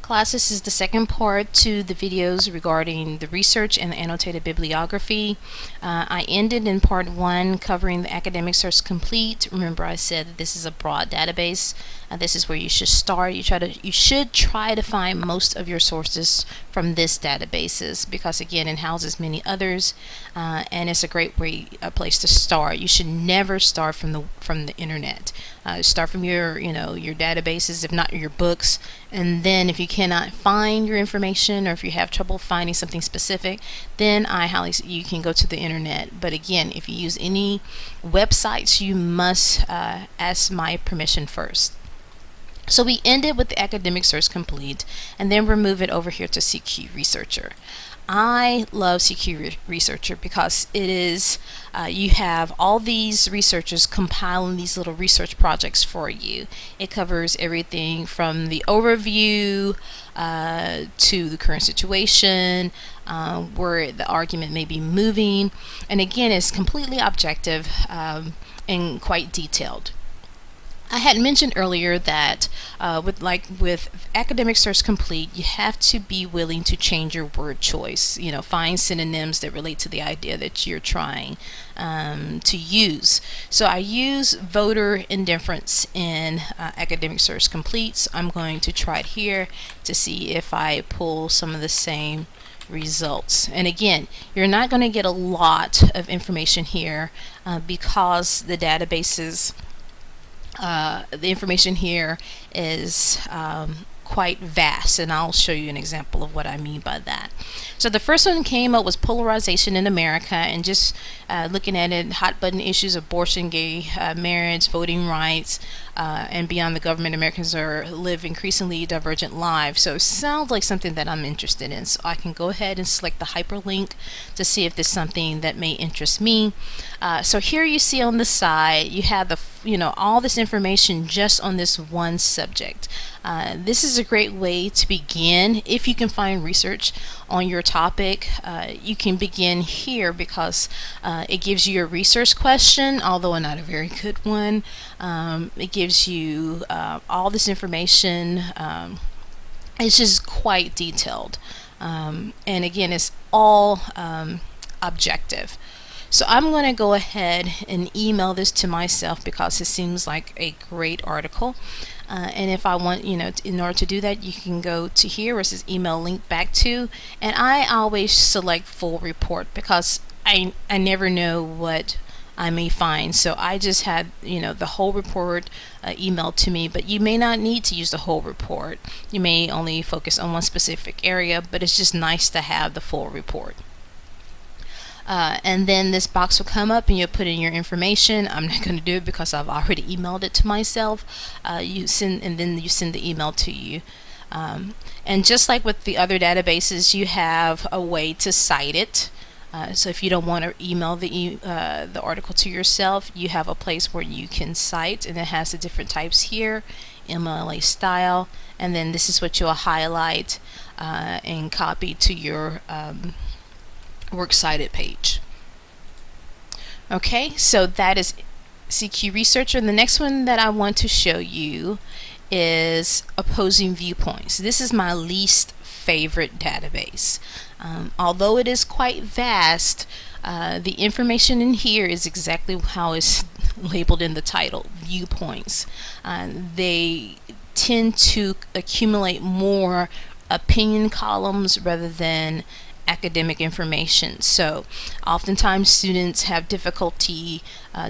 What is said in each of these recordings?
Class, this is the second part to the videos regarding the research and the annotated bibliography. I ended in part 1 covering the academic search complete. Remember, I said that this is a broad database. This is where you should start. You should try to find most of your sources from this databases, because again, it houses many others, and it's a great place to start. You should never start from the internet. Start from your databases, if not your books, and then if you cannot find your information, or if you have trouble finding something specific, then you can go to the internet. But again, if you use any websites, you must ask my permission first. So we ended with the academic search complete, and then we're moving over here to CQ Researcher. I love CQ Researcher because it is you have all these researchers compiling these little research projects for you. It covers everything from the overview to the current situation, where the argument may be moving, and again, it's completely objective and quite detailed. I had mentioned earlier that with academic search complete, you have to be willing to change your word choice. Find synonyms that relate to the idea that you're trying to use. So I use voter indifference in academic search complete. So I'm going to try it here to see if I pull some of the same results. And again, you're not going to get a lot of information here because the databases. The information here is quite vast, and I'll show you an example of what I mean by that. So the first one came up was polarization in America, and just looking at it, hot button issues: abortion, gay marriage, voting rights, and beyond the government. Americans live increasingly divergent lives. So it sounds like something that I'm interested in. So I can go ahead and select the hyperlink to see if there's something that may interest me. So here you see on the side, you have all this information just on this one subject. This is a great way to begin. If you can find research on your topic, you can begin here because it gives you a research question, although not a very good one. It gives you all this information. It's just quite detailed, and again, it's all objective. So I'm going to go ahead and email this to myself because it seems like a great article. And if I want, in order to do that, you can go to here where it says email link back to, and I always select full report because I never know what I may find. So I just had the whole report emailed to me, but you may not need to use the whole report. You may only focus on one specific area, but it's just nice to have the full report. And then this box will come up and you'll put in your information. I'm not going to do it because I've already emailed it to myself. Then you send the email to you. And just like with the other databases, you have a way to cite it. So if you don't want to email the article to yourself, you have a place where you can cite, and it has the different types here, MLA style, and then this is what you'll highlight and copy to your works cited page. Okay, so that is CQ Researcher. And the next one that I want to show you is opposing viewpoints. This is my least favorite database. Although it is quite vast, the information in here is exactly how it's labeled in the title, viewpoints. They tend to accumulate more opinion columns rather than academic information. So oftentimes students have difficulty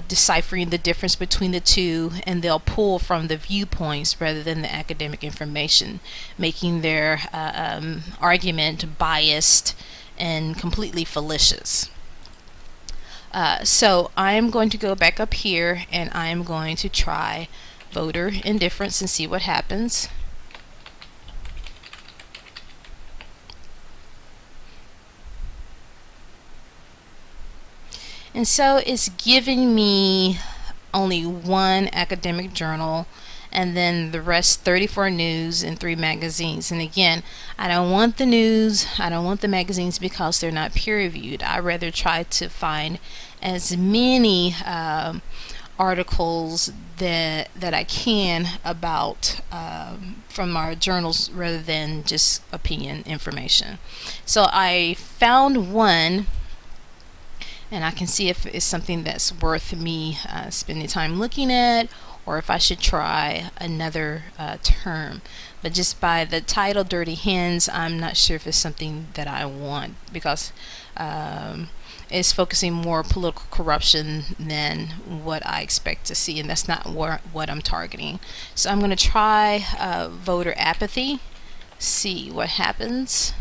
deciphering the difference between the two, and they'll pull from the viewpoints rather than the academic information, making their argument biased and completely fallacious. So I'm going to go back up here and I'm going to try voter indifference and see what happens. And so it's giving me only one academic journal, and then the rest 34 news and 3 magazines. And again, I don't want the news, I don't want the magazines because they're not peer reviewed. I rather try to find as many articles that I can about from our journals rather than just opinion information. So I found one, and I can see if it's something that's worth me spending time looking at, or if I should try another term. But just by the title Dirty Hens, I'm not sure if it's something that I want, because it's focusing more political corruption than what I expect to see, and that's not what I'm targeting. So I'm going to try voter apathy, see what happens.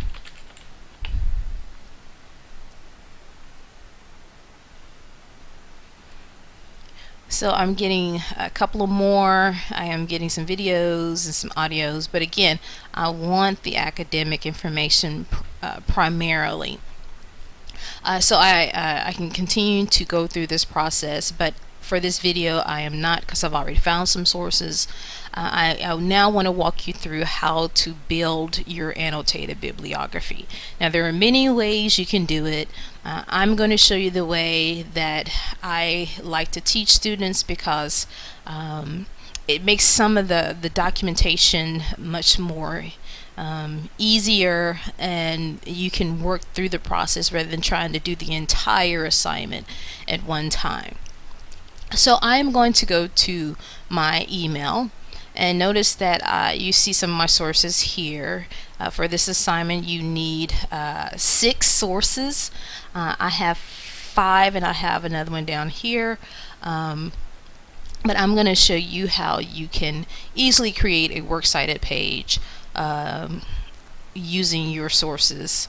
So I'm getting a couple of more. I am getting some videos and some audios, but again, I want the academic information primarily. So I can continue to go through this process, but for this video I am not, because I've already found some sources. I now want to walk you through how to build your annotated bibliography. Now there are many ways you can do it. I'm going to show you the way that I like to teach students, because it makes some of the documentation much more easier, and you can work through the process rather than trying to do the entire assignment at one time. So I'm going to go to my email, and notice that you see some of my sources here. For this assignment you need 6 sources. I have 5, and I have another one down here. But I'm going to show you how you can easily create a works cited page using your sources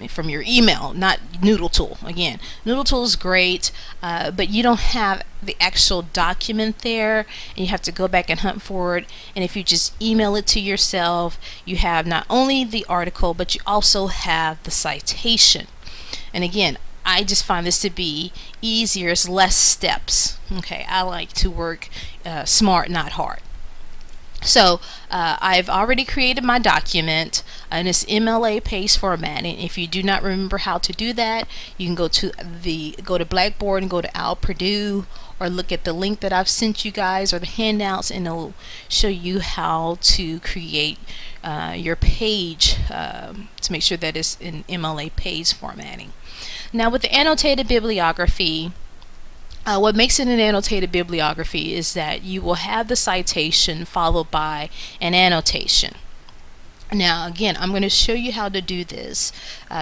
from your email, not Noodle Tool. Again, Noodle Tool is great, but you don't have the actual document there, and you have to go back and hunt for it. And if you just email it to yourself, you have not only the article, but you also have the citation. And again, I just find this to be easier. It's less steps. Okay, I like to work smart, not hard. So I've already created my document, and it's MLA page formatting. If you do not remember how to do that, you can go to Blackboard and go to Al Purdue, or look at the link that I've sent you guys, or the handouts, and it'll show you how to create your page to make sure that it's in MLA page formatting. Now with the annotated bibliography, what makes it an annotated bibliography is that you will have the citation followed by an annotation. Now again, I'm going to show you how to do this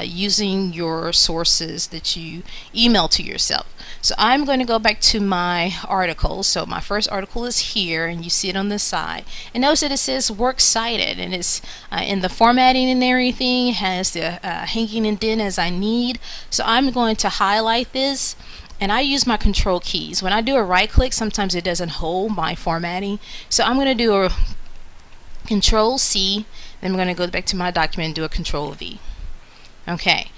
using your sources that you email to yourself. So I'm going to go back to my article. So my first article is here, and you see it on the side. And notice that it says works cited, and it's in the formatting and everything, has the hanging indent as I need. So I'm going to highlight this, and I use my control keys. When I do a right click, sometimes it doesn't hold my formatting. So I'm going to do a control C, then I'm going to go back to my document and do a control V. Okay.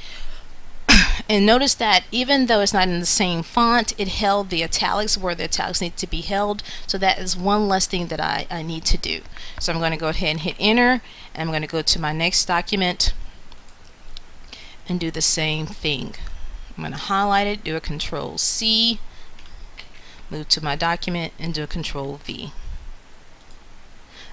And notice that even though it's not in the same font, it held the italics where the italics need to be held. So that is one less thing that I need to do. So I'm going to go ahead and hit enter, and I'm going to go to my next document and do the same thing. I'm going to highlight it, do a control C, move to my document, and do a control V.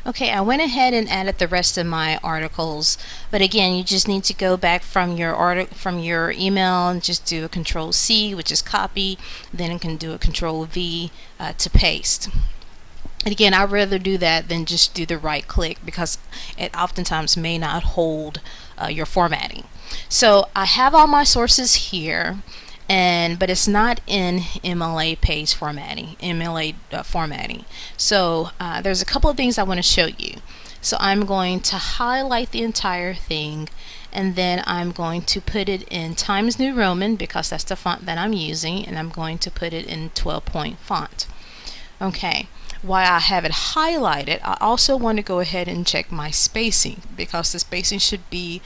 Okay, I went ahead and added the rest of my articles, but again, you just need to go back from your email and just do a control C, which is copy, then you can do a control V to paste. And again, I'd rather do that than just do the right click, because it oftentimes may not hold your formatting. So I have all my sources here, but it's not in MLA page formatting, formatting. So there's a couple of things I want to show you. So I'm going to highlight the entire thing, and then I'm going to put it in Times New Roman, because that's the font that I'm using, and I'm going to put it in 12-point font. Okay. While I have it highlighted, I also want to go ahead and check my spacing, because the spacing should be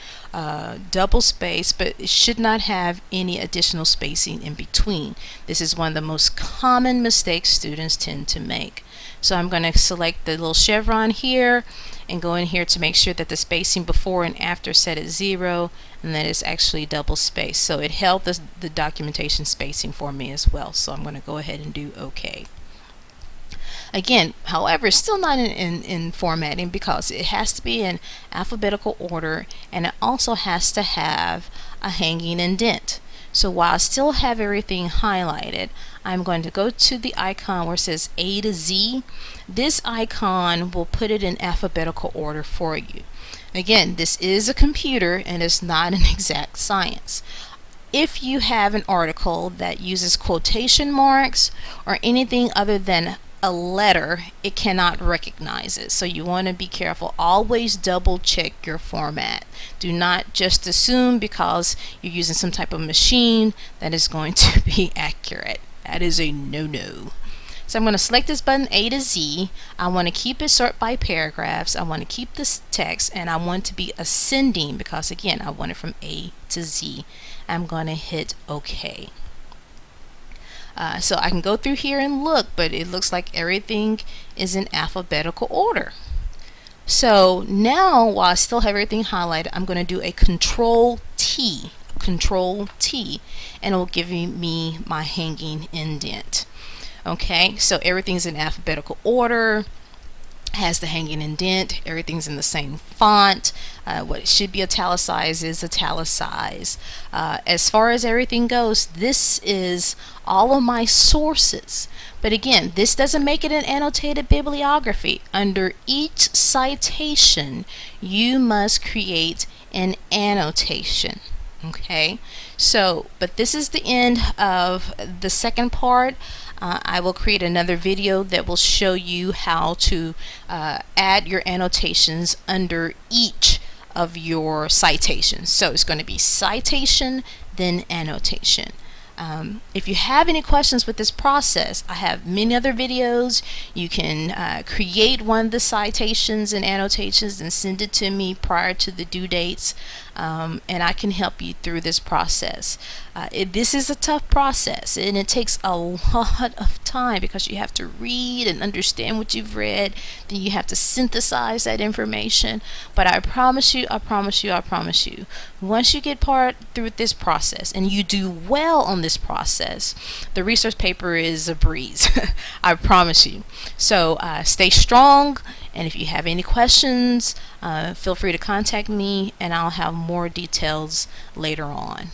double spaced, but it should not have any additional spacing in between. This is one of the most common mistakes students tend to make. So I'm going to select the little chevron here and go in here to make sure that the spacing before and after set at 0, and that it's actually double spaced. So it held the documentation spacing for me as well. So I'm going to go ahead and do OK. Again, however, it's still not in formatting because it has to be in alphabetical order, and it also has to have a hanging indent. So while I still have everything highlighted, I'm going to go to the icon where it says A to Z. This icon will put it in alphabetical order for you. Again, this is a computer and it's not an exact science. If you have an article that uses quotation marks or anything other than a letter, it cannot recognize it. So you want to be careful. Always double check your format. Do not just assume because you're using some type of machine that is going to be accurate. That is a no-no. So I'm going to select this button A to Z. I want to keep it sort by paragraphs. I want to keep this text, and I want to be ascending because again I want it from A to Z. I'm going to hit OK. So I can go through here and look, but it looks like everything is in alphabetical order. So now, while I still have everything highlighted, I'm going to do a Control T, and it will give me my hanging indent. Okay, so everything's in alphabetical order, has the hanging indent, everything's in the same font. What should be italicized is italicized. As far as everything goes, this is all of my sources. But again, this doesn't make it an annotated bibliography. Under each citation, you must create an annotation. Okay, so, but this is the end of the second part. I will create another video that will show you how to add your annotations under each of your citations. So it's going to be citation, then annotation. If you have any questions with this process, I have many other videos. You can create one of the citations and annotations and send it to me prior to the due dates, and I can help you through this process. This is a tough process, and it takes a lot of time because you have to read and understand what you've read, then you have to synthesize that information. But I promise you, once you get through this process and you do well on this process, the research paper is a breeze. I promise you. So stay strong, and if you have any questions, feel free to contact me, and I'll have more details later on.